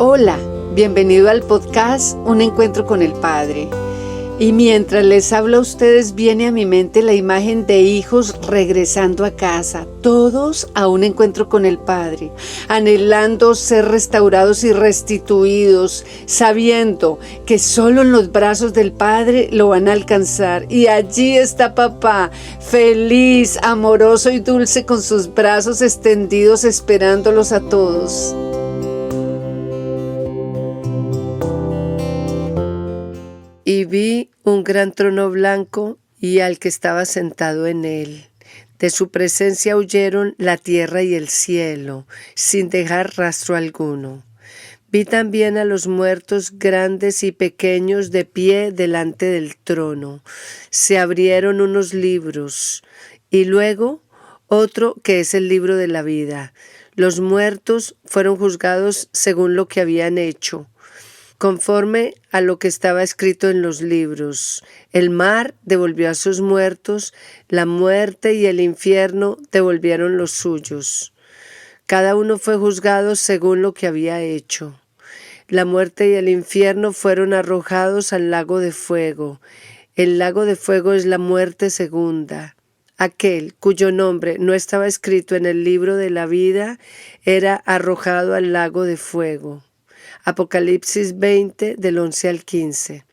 Hola, bienvenido al podcast Un Encuentro con el Padre. Y mientras les hablo a ustedes, viene a mi mente la imagen de hijos regresando a casa, todos a un encuentro con el Padre, anhelando ser restaurados y restituidos, sabiendo que solo en los brazos del Padre lo van a alcanzar. Y allí está papá, feliz, amoroso y dulce, con sus brazos extendidos, esperándolos a todos. Y vi un gran trono blanco y al que estaba sentado en él. De su presencia huyeron la tierra y el cielo, sin dejar rastro alguno. Vi también a los muertos grandes y pequeños de pie delante del trono. Se abrieron unos libros y luego otro que es el libro de la vida. Los muertos fueron juzgados según lo que habían hecho, conforme a lo que estaba escrito en los libros. El mar devolvió a sus muertos, la muerte y el infierno devolvieron los suyos. Cada uno fue juzgado según lo que había hecho. La muerte y el infierno fueron arrojados al lago de fuego. El lago de fuego es la muerte segunda. Aquel cuyo nombre no estaba escrito en el libro de la vida era arrojado al lago de fuego. Apocalipsis 20, del 11 al 15.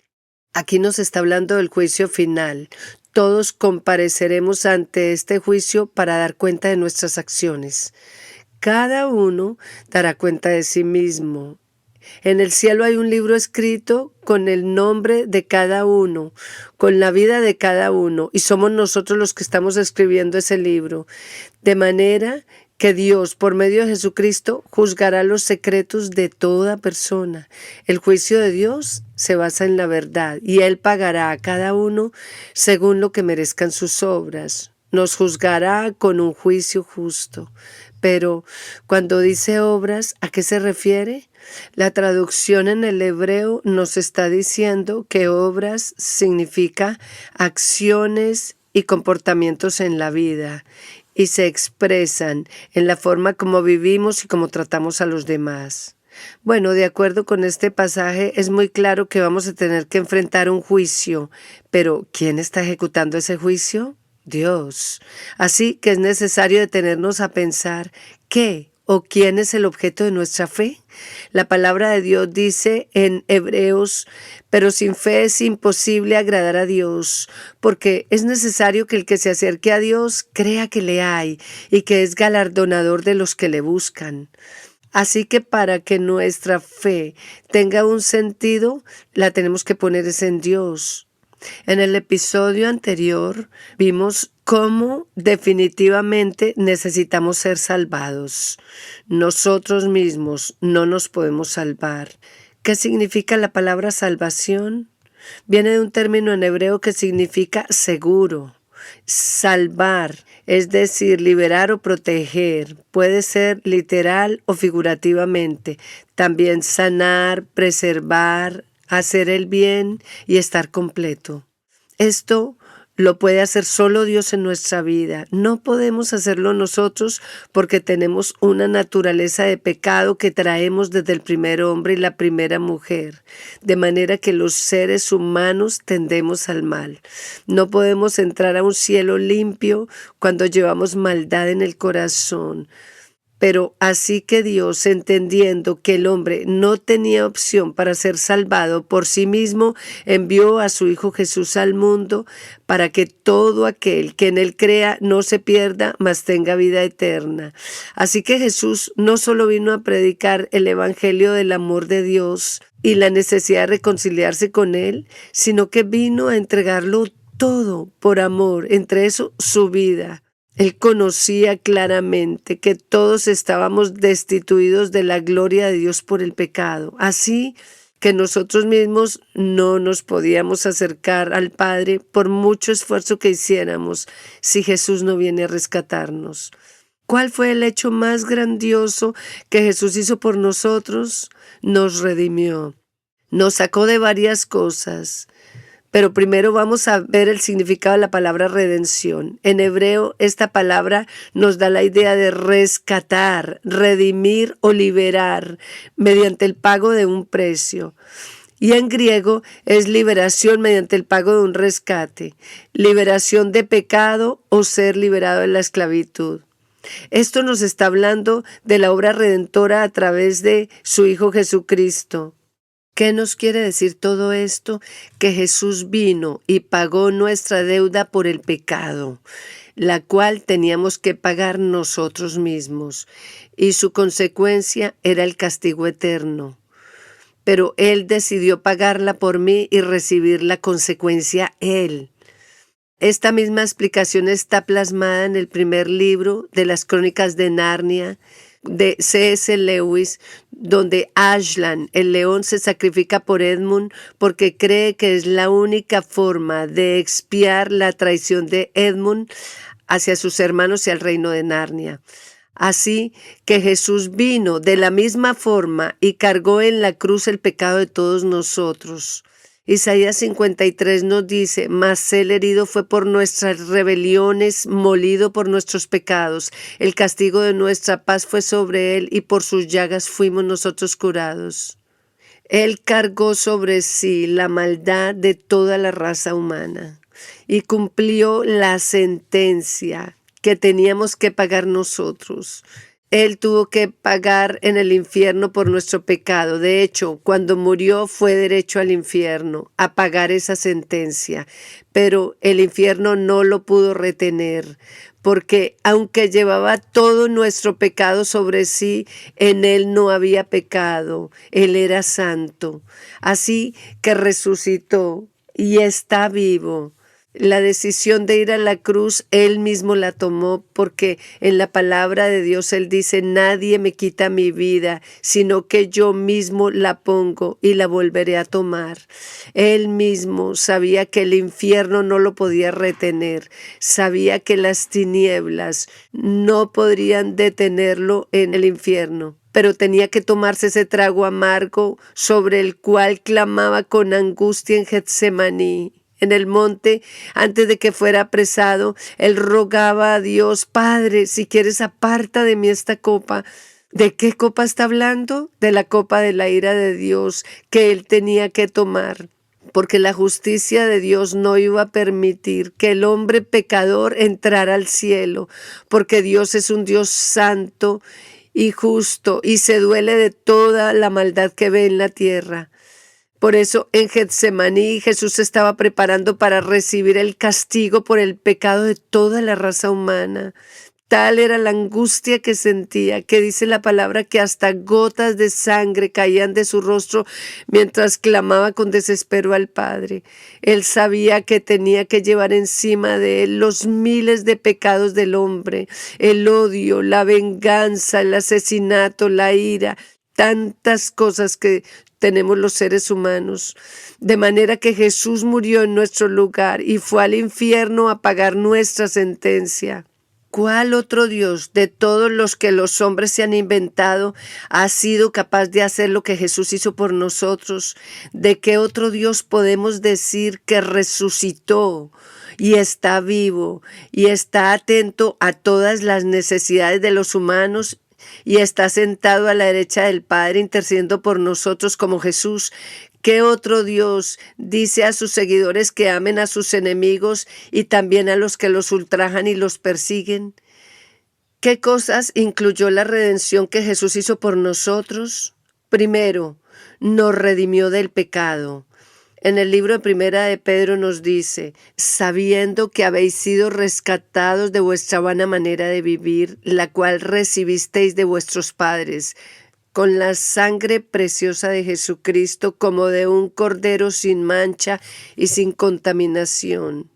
Aquí nos está hablando del juicio final. Todos compareceremos ante este juicio para dar cuenta de nuestras acciones. Cada uno dará cuenta de sí mismo. En el cielo hay un libro escrito con el nombre de cada uno, con la vida de cada uno, y somos nosotros los que estamos escribiendo ese libro. De manera que Dios, por medio de Jesucristo, juzgará los secretos de toda persona. El juicio de Dios se basa en la verdad y Él pagará a cada uno según lo que merezcan sus obras. Nos juzgará con un juicio justo. Pero cuando dice obras, ¿a qué se refiere? La traducción en el hebreo nos está diciendo que obras significa acciones y comportamientos en la vida, y se expresan en la forma como vivimos y como tratamos a los demás. Bueno, de acuerdo con este pasaje, es muy claro que vamos a tener que enfrentar un juicio, pero ¿quién está ejecutando ese juicio? Dios. Así que es necesario detenernos a pensar qué o quién es el objeto de nuestra fe. La palabra de Dios dice en Hebreos: pero sin fe es imposible agradar a Dios, porque es necesario que el que se acerque a Dios crea que le hay y que es galardonador de los que le buscan. Así que para que nuestra fe tenga un sentido, la tenemos que poner en Dios. En el episodio anterior vimos cómo definitivamente necesitamos ser salvados. Nosotros mismos no nos podemos salvar. ¿Qué significa la palabra salvación? Viene de un término en hebreo que significa seguro. Salvar, es decir, liberar o proteger. Puede ser literal o figurativamente. También sanar, preservar, hacer el bien y estar completo. Esto lo puede hacer solo Dios en nuestra vida. No podemos hacerlo nosotros porque tenemos una naturaleza de pecado que traemos desde el primer hombre y la primera mujer, de manera que los seres humanos tendemos al mal. No podemos entrar a un cielo limpio cuando llevamos maldad en el corazón. Pero así que Dios, entendiendo que el hombre no tenía opción para ser salvado por sí mismo, envió a su Hijo Jesús al mundo para que todo aquel que en él crea no se pierda, mas tenga vida eterna. Así que Jesús no solo vino a predicar el evangelio del amor de Dios y la necesidad de reconciliarse con él, sino que vino a entregarlo todo por amor, entre eso su vida. Él conocía claramente que todos estábamos destituidos de la gloria de Dios por el pecado, así que nosotros mismos no nos podíamos acercar al Padre por mucho esfuerzo que hiciéramos si Jesús no viene a rescatarnos. ¿Cuál fue el hecho más grandioso que Jesús hizo por nosotros? Nos redimió, nos sacó de varias cosas, Pero primero vamos a ver el significado de la palabra redención. En hebreo, esta palabra nos da la idea de rescatar, redimir o liberar mediante el pago de un precio. Y en griego es liberación mediante el pago de un rescate, liberación de pecado o ser liberado de la esclavitud. Esto nos está hablando de la obra redentora a través de su Hijo Jesucristo. ¿Qué nos quiere decir todo esto? Que Jesús vino y pagó nuestra deuda por el pecado, la cual teníamos que pagar nosotros mismos, y su consecuencia era el castigo eterno. Pero Él decidió pagarla por mí y recibir la consecuencia Él. Esta misma explicación está plasmada en el primer libro de las Crónicas de Narnia, de C.S. Lewis, donde Aslan, el león, se sacrifica por Edmund porque cree que es la única forma de expiar la traición de Edmund hacia sus hermanos y al reino de Narnia. Así que Jesús vino de la misma forma y cargó en la cruz el pecado de todos nosotros. Isaías 53 nos dice: mas él herido fue por nuestras rebeliones, molido por nuestros pecados. El castigo de nuestra paz fue sobre él, y por sus llagas fuimos nosotros curados. Él cargó sobre sí la maldad de toda la raza humana y cumplió la sentencia que teníamos que pagar nosotros. Él tuvo que pagar en el infierno por nuestro pecado. De hecho, cuando murió fue derecho al infierno a pagar esa sentencia. Pero el infierno no lo pudo retener, porque aunque llevaba todo nuestro pecado sobre sí, en él no había pecado. Él era santo. Así que resucitó y está vivo. La decisión de ir a la cruz, Él mismo la tomó, porque en la palabra de Dios Él dice: nadie me quita mi vida, sino que yo mismo la pongo y la volveré a tomar. Él mismo sabía que el infierno no lo podía retener, sabía que las tinieblas no podrían detenerlo en el infierno. Pero tenía que tomarse ese trago amargo sobre el cual clamaba con angustia en Getsemaní. En el monte, antes de que fuera apresado, él rogaba a Dios: Padre, si quieres, aparta de mí esta copa. ¿De qué copa está hablando? De la copa de la ira de Dios que él tenía que tomar, porque la justicia de Dios no iba a permitir que el hombre pecador entrara al cielo, porque Dios es un Dios santo y justo y se duele de toda la maldad que ve en la tierra. Por eso en Getsemaní Jesús se estaba preparando para recibir el castigo por el pecado de toda la raza humana. Tal era la angustia que sentía, que dice la palabra que hasta gotas de sangre caían de su rostro mientras clamaba con desespero al Padre. Él sabía que tenía que llevar encima de él los miles de pecados del hombre, el odio, la venganza, el asesinato, la ira, tantas cosas que tenemos los seres humanos, de manera que Jesús murió en nuestro lugar y fue al infierno a pagar nuestra sentencia. ¿Cuál otro Dios de todos los que los hombres se han inventado ha sido capaz de hacer lo que Jesús hizo por nosotros? ¿De qué otro Dios podemos decir que resucitó y está vivo y está atento a todas las necesidades de los humanos y está sentado a la derecha del Padre intercediendo por nosotros como Jesús? ¿Qué otro Dios dice a sus seguidores que amen a sus enemigos y también a los que los ultrajan y los persiguen? ¿Qué cosas incluyó la redención que Jesús hizo por nosotros? Primero, nos redimió del pecado. En el libro de Primera de Pedro nos dice: sabiendo que habéis sido rescatados de vuestra vana manera de vivir, la cual recibisteis de vuestros padres, con la sangre preciosa de Jesucristo, como de un cordero sin mancha y sin contaminación.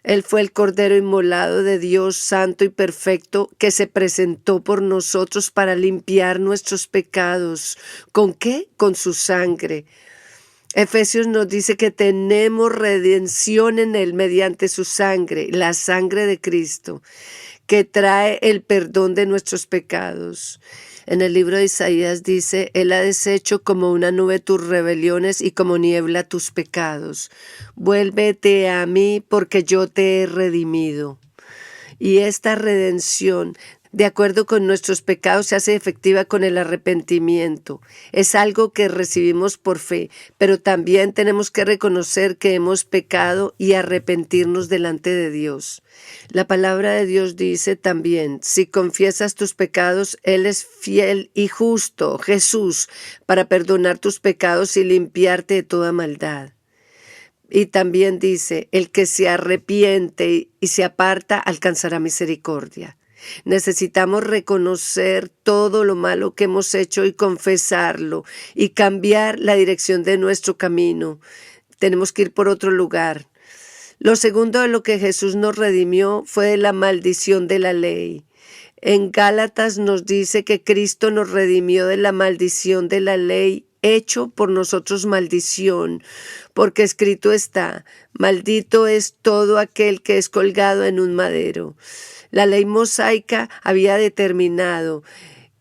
Él fue el cordero inmolado de Dios santo y perfecto que se presentó por nosotros para limpiar nuestros pecados. ¿Con qué? Con su sangre. Efesios nos dice que tenemos redención en Él mediante su sangre, la sangre de Cristo, que trae el perdón de nuestros pecados. En el libro de Isaías dice, Él ha deshecho como una nube tus rebeliones y como niebla tus pecados. Vuélvete a mí porque yo te he redimido. Y esta redención, de acuerdo con nuestros pecados, se hace efectiva con el arrepentimiento. Es algo que recibimos por fe, pero también tenemos que reconocer que hemos pecado y arrepentirnos delante de Dios. La palabra de Dios dice también, si confiesas tus pecados, Él es fiel y justo, Jesús, para perdonar tus pecados y limpiarte de toda maldad. Y también dice, el que se arrepiente y se aparta alcanzará misericordia. Necesitamos reconocer todo lo malo que hemos hecho y confesarlo y cambiar la dirección de nuestro camino. Tenemos que ir por otro lugar. Lo segundo de lo que Jesús nos redimió fue de la maldición de la ley. En Gálatas nos dice que Cristo nos redimió de la maldición de la ley, hecho por nosotros maldición, porque escrito está, maldito es todo aquel que es colgado en un madero. La ley mosaica había determinado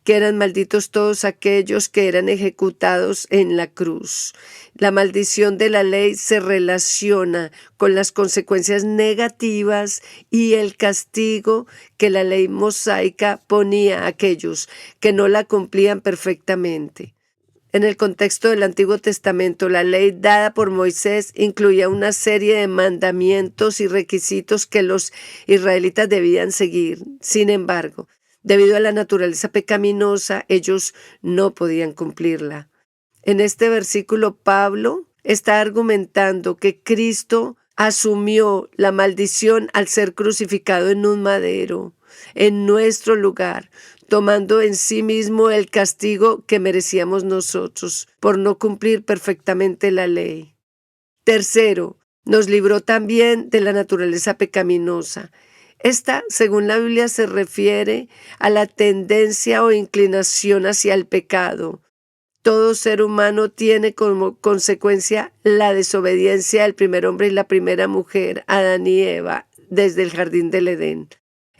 que eran malditos todos aquellos que eran ejecutados en la cruz. La maldición de la ley se relaciona con las consecuencias negativas y el castigo que la ley mosaica ponía a aquellos que no la cumplían perfectamente. En el contexto del Antiguo Testamento, la ley dada por Moisés incluía una serie de mandamientos y requisitos que los israelitas debían seguir. Sin embargo, debido a la naturaleza pecaminosa, ellos no podían cumplirla. En este versículo, Pablo está argumentando que Cristo asumió la maldición al ser crucificado en un madero, en nuestro lugar, tomando en sí mismo el castigo que merecíamos nosotros por no cumplir perfectamente la ley. Tercero, nos libró también de la naturaleza pecaminosa. Esta, según la Biblia, se refiere a la tendencia o inclinación hacia el pecado. Todo ser humano tiene como consecuencia la desobediencia del primer hombre y la primera mujer, Adán y Eva, desde el jardín del Edén.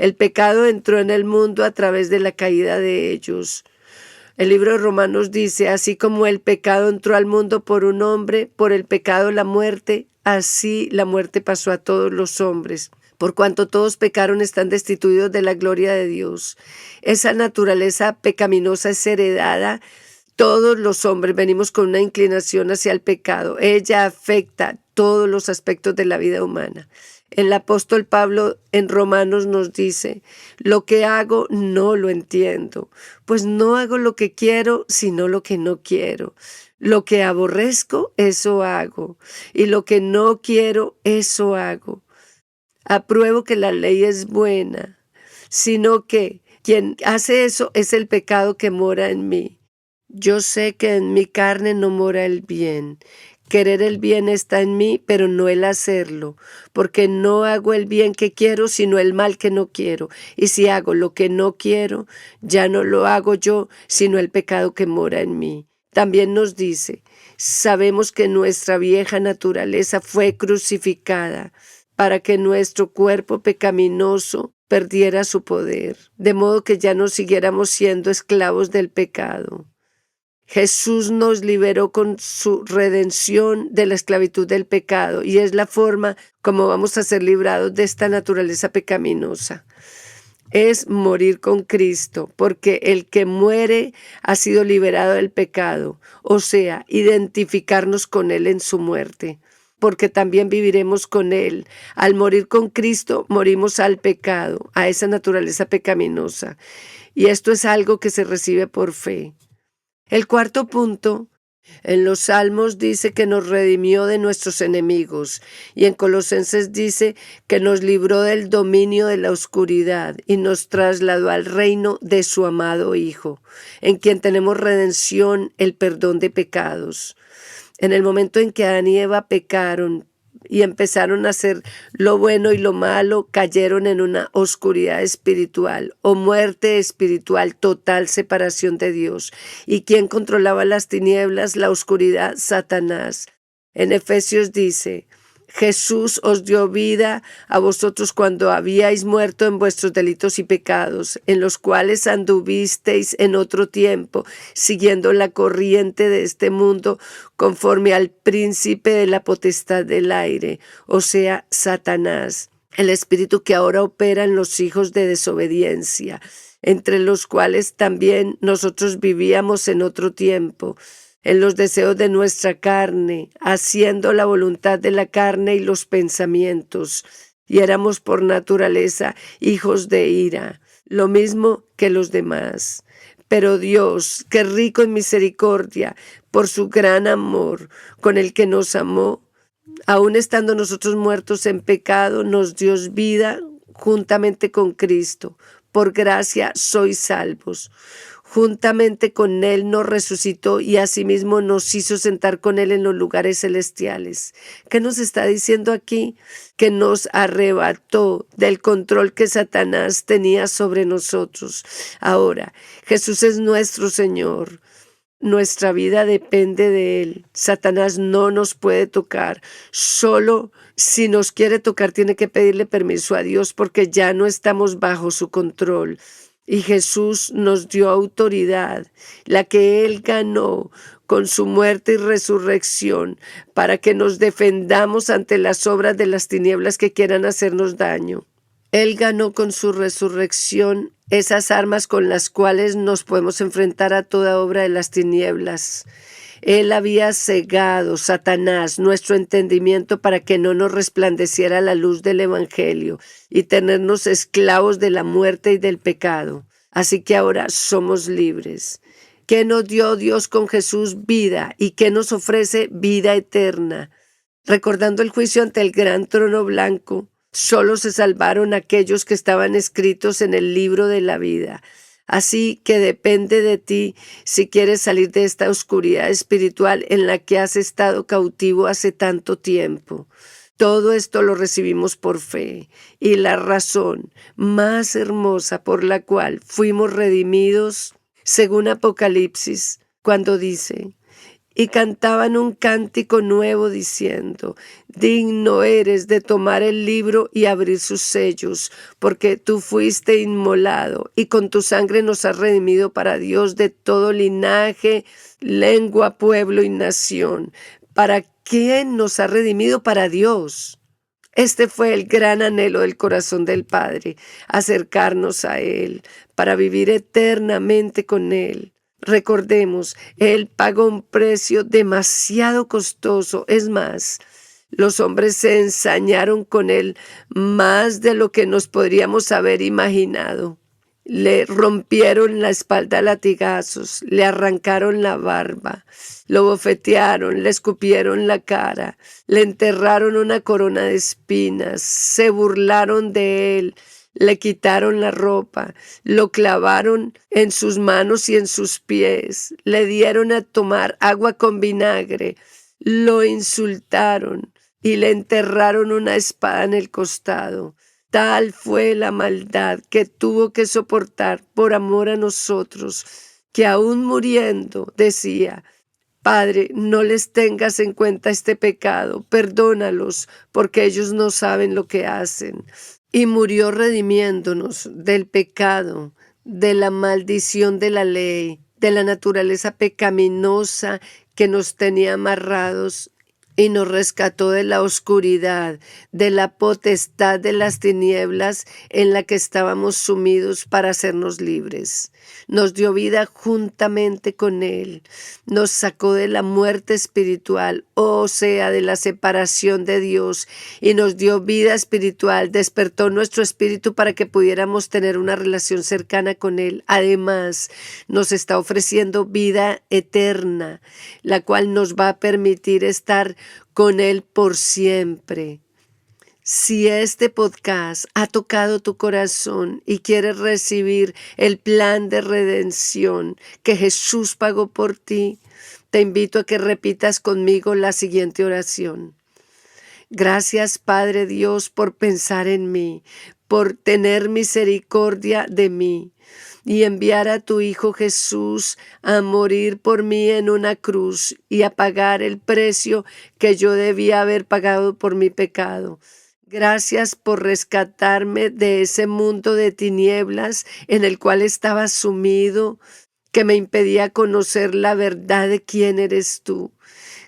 El pecado entró en el mundo a través de la caída de ellos. El libro de Romanos dice, así como el pecado entró al mundo por un hombre, por el pecado la muerte, así la muerte pasó a todos los hombres. Por cuanto todos pecaron, están destituidos de la gloria de Dios. Esa naturaleza pecaminosa es heredada. Todos los hombres venimos con una inclinación hacia el pecado. Ella afecta todos los aspectos de la vida humana. El apóstol Pablo en Romanos nos dice, lo que hago no lo entiendo, pues no hago lo que quiero, sino lo que no quiero. Lo que aborrezco, eso hago, y lo que no quiero, eso hago. Apruebo que la ley es buena, sino que quien hace eso es el pecado que mora en mí. Yo sé que en mi carne no mora el bien. Querer el bien está en mí, pero no el hacerlo, porque no hago el bien que quiero, sino el mal que no quiero. Y si hago lo que no quiero, ya no lo hago yo, sino el pecado que mora en mí. También nos dice, sabemos que nuestra vieja naturaleza fue crucificada para que nuestro cuerpo pecaminoso perdiera su poder, de modo que ya no siguiéramos siendo esclavos del pecado. Jesús nos liberó con su redención de la esclavitud del pecado y es la forma como vamos a ser librados de esta naturaleza pecaminosa. Es morir con Cristo, porque el que muere ha sido liberado del pecado, o sea, identificarnos con Él en su muerte, porque también viviremos con Él. Al morir con Cristo, morimos al pecado, a esa naturaleza pecaminosa, y esto es algo que se recibe por fe. El cuarto punto, en los Salmos dice que nos redimió de nuestros enemigos y en Colosenses dice que nos libró del dominio de la oscuridad y nos trasladó al reino de su amado Hijo, en quien tenemos redención, el perdón de pecados. En el momento en que Adán y Eva pecaron y empezaron a hacer lo bueno y lo malo, cayeron en una oscuridad espiritual o muerte espiritual, total separación de Dios. ¿Y quién controlaba las tinieblas, la oscuridad? Satanás. En Efesios dice, Jesús os dio vida a vosotros cuando habíais muerto en vuestros delitos y pecados, en los cuales anduvisteis en otro tiempo, siguiendo la corriente de este mundo, conforme al príncipe de la potestad del aire, o sea, Satanás, el espíritu que ahora opera en los hijos de desobediencia, entre los cuales también nosotros vivíamos en otro tiempo, en los deseos de nuestra carne, haciendo la voluntad de la carne y los pensamientos, y éramos por naturaleza hijos de ira, lo mismo que los demás. Pero Dios, que rico en misericordia, por su gran amor con el que nos amó, aun estando nosotros muertos en pecado, nos dio vida juntamente con Cristo. Por gracia sois salvos. Juntamente con Él nos resucitó y asimismo nos hizo sentar con Él en los lugares celestiales. ¿Qué nos está diciendo aquí? Que nos arrebató del control que Satanás tenía sobre nosotros. Ahora, Jesús es nuestro Señor. Nuestra vida depende de Él. Satanás no nos puede tocar. Solo si nos quiere tocar tiene que pedirle permiso a Dios porque ya no estamos bajo su control. Y Jesús nos dio autoridad, la que Él ganó con su muerte y resurrección, para que nos defendamos ante las obras de las tinieblas que quieran hacernos daño. Él ganó con su resurrección esas armas con las cuales nos podemos enfrentar a toda obra de las tinieblas. Él había cegado, Satanás, nuestro entendimiento para que no nos resplandeciera la luz del Evangelio y tenernos esclavos de la muerte y del pecado. Así que ahora somos libres. ¿Qué nos dio Dios con Jesús? Vida. ¿Y qué nos ofrece? Vida eterna. Recordando el juicio ante el gran trono blanco, solo se salvaron aquellos que estaban escritos en el libro de la vida. Así que depende de ti si quieres salir de esta oscuridad espiritual en la que has estado cautivo hace tanto tiempo. Todo esto lo recibimos por fe, y la razón más hermosa por la cual fuimos redimidos, según Apocalipsis, cuando dice: y cantaban un cántico nuevo diciendo: digno eres de tomar el libro y abrir sus sellos, porque tú fuiste inmolado y con tu sangre nos has redimido para Dios de todo linaje, lengua, pueblo y nación. ¿Para quién nos ha redimido? Para Dios. Este fue el gran anhelo del corazón del Padre, acercarnos a Él para vivir eternamente con Él. Recordemos, Él pagó un precio demasiado costoso. Es más, los hombres se ensañaron con Él más de lo que nos podríamos haber imaginado. Le rompieron la espalda a latigazos, le arrancaron la barba, lo bofetearon, le escupieron la cara, le enterraron una corona de espinas, se burlaron de Él, le quitaron la ropa, lo clavaron en sus manos y en sus pies, le dieron a tomar agua con vinagre, lo insultaron y le enterraron una espada en el costado. Tal fue la maldad que tuvo que soportar por amor a nosotros, que aún muriendo decía: Padre, no les tengas en cuenta este pecado, perdónalos, porque ellos no saben lo que hacen. Y murió redimiéndonos del pecado, de la maldición de la ley, de la naturaleza pecaminosa que nos tenía amarrados, y nos rescató de la oscuridad, de la potestad de las tinieblas en la que estábamos sumidos para hacernos libres. Nos dio vida juntamente con Él, nos sacó de la muerte espiritual, o sea, de la separación de Dios, y nos dio vida espiritual, despertó nuestro espíritu para que pudiéramos tener una relación cercana con Él. Además, nos está ofreciendo vida eterna, la cual nos va a permitir estar con Él por siempre. Si este podcast ha tocado tu corazón y quieres recibir el plan de redención que Jesús pagó por ti, te invito a que repitas conmigo la siguiente oración. Gracias, Padre Dios, por pensar en mí, por tener misericordia de mí. y enviar a tu Hijo Jesús a morir por mí en una cruz y a pagar el precio que yo debía haber pagado por mi pecado. Gracias por rescatarme de ese mundo de tinieblas en el cual estaba sumido, que me impedía conocer la verdad de quién eres tú.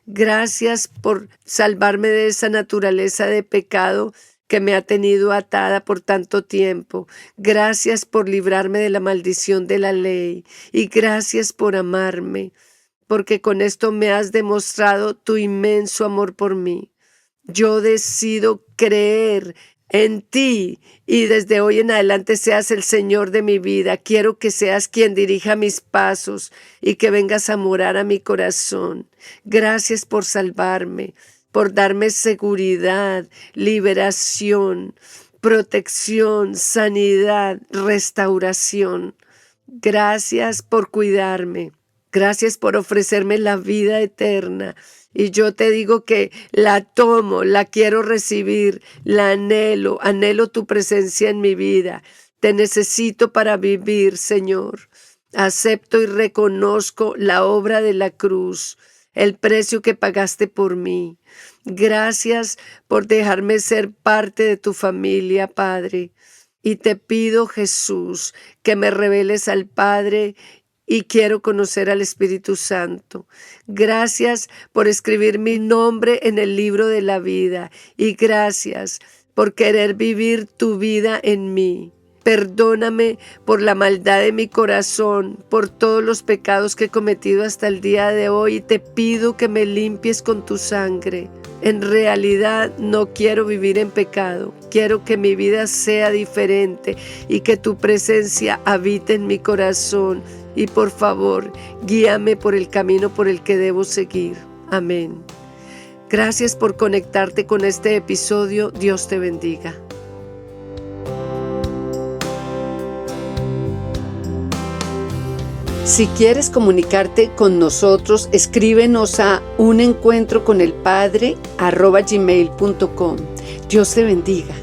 Gracias por salvarme de esa naturaleza de pecado que me ha tenido atada por tanto tiempo. Gracias por librarme de la maldición de la ley y gracias por amarme, porque con esto me has demostrado tu inmenso amor por mí. Yo decido creer en ti y desde hoy en adelante seas el Señor de mi vida. Quiero que seas quien dirija mis pasos y que vengas a morar a mi corazón. Gracias por salvarme, por darme seguridad, liberación, protección, sanidad, restauración. Gracias por cuidarme. Gracias por ofrecerme la vida eterna. Y yo te digo que la tomo, la quiero recibir, la anhelo, anhelo tu presencia en mi vida. Te necesito para vivir, Señor. Acepto y reconozco la obra de la cruz, el precio que pagaste por mí. Gracias por dejarme ser parte de tu familia, Padre. Y te pido, Jesús, que me reveles al Padre y quiero conocer al Espíritu Santo. Gracias por escribir mi nombre en el libro de la vida y gracias por querer vivir tu vida en mí. Perdóname por la maldad de mi corazón, por todos los pecados que he cometido hasta el día de hoy y te pido que me limpies con tu sangre. En realidad no quiero vivir en pecado, quiero que mi vida sea diferente y que tu presencia habite en mi corazón. Y por favor, guíame por el camino por el que debo seguir. Amén. Gracias por conectarte con este episodio. Dios te bendiga. Si quieres comunicarte con nosotros, escríbenos a unencuentroconelpadre@gmail.com. Dios te bendiga.